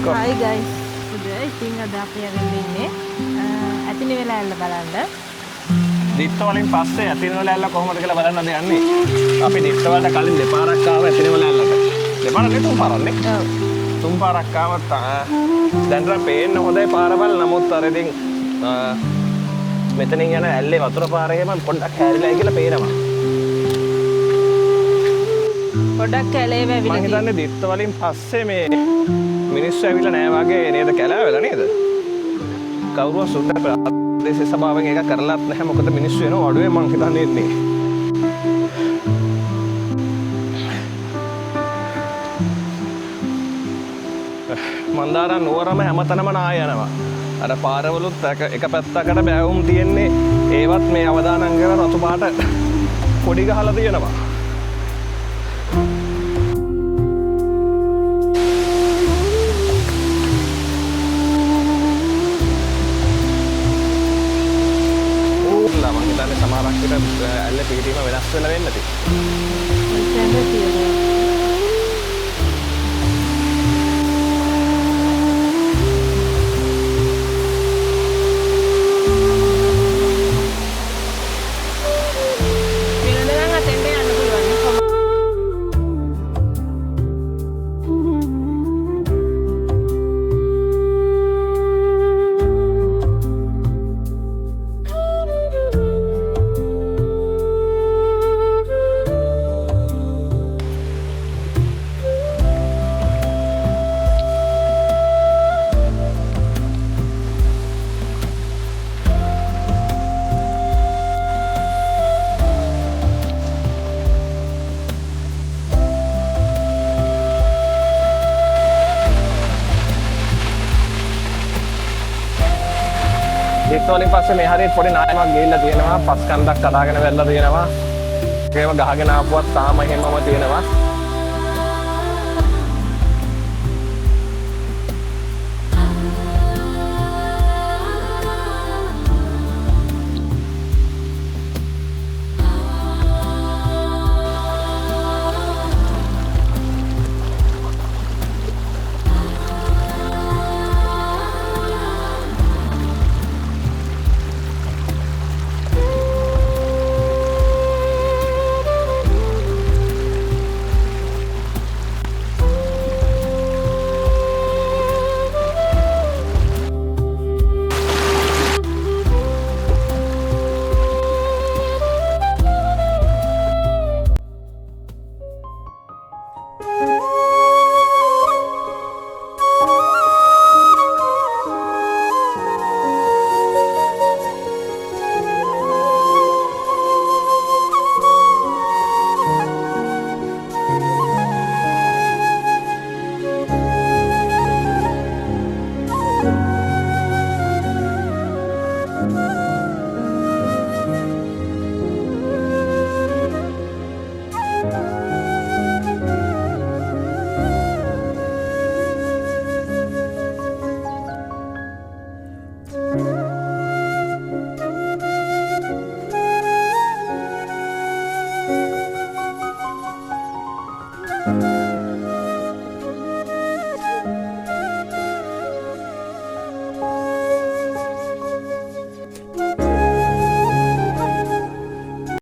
Hi guys. ඉතින් අද අපි ඇවිල්ලා ඉන්නේ ඇතිනි වෙලා ඇල්ල බලන්න. දිට්ට වලින් පස්සේ ඇතිනි වෙලා ඇල්ල කොහොමද කියලා බලන්න අද යන්නේ. අපි දිට්ට වලට කලින් දෙපාරක් ආව ඇතිනි වෙලා ඇල්ලට. දෙපාරක් නේ තුන් පාරක්නේ. ඔව්. තුන් පාරක් ආවත් දැන් රා පේන්න හොඳයි පාරවල් නමුත් අර ඉතින් මෙතනින් යන ඇල්ලේ වතුර පාරේම පොඩ්ඩක් හැරිලායි කියලා පේනවා. පොඩ්ඩක් කැලේ වැවිලා මම හිතන්නේ දිට්ට වලින් පස්සේ මේ මිනිස්සු ඇවිල්ලා නැහැ වගේ නේද කැලෑවල නේද? කවුරුවත් සුද්ධ ප්‍රදේශ සභාවෙන් එක කරලත් නැහැ මොකද මිනිස්සු එනවා අඩුවේ මං හිතන්නේ ඉන්නේ. මන්දාරම් නුවරම හැමතැනම නාය යනවා. අර පාරවලුත් එක පැත්තකට බෑවුම් තියෙන්නේ ඒවත් මේ අවදානම් කරන රතු පාට කොඩි ගහලා තියෙනවා. සමහරක් විට ඇල්ල පිටීම වෙනස් වෙලා වෙන්න තියෙනවා. දිට්ටවලින් පස්සේ මේ හරියට පොඩි නායමක් ගිහිල්ලා තියෙනවා පස් කන්දක් කඩාගෙන වැල්ලා තියෙනවා ඒකම ගහගෙන ආපුවත් තාම එහෙමම තියෙනවා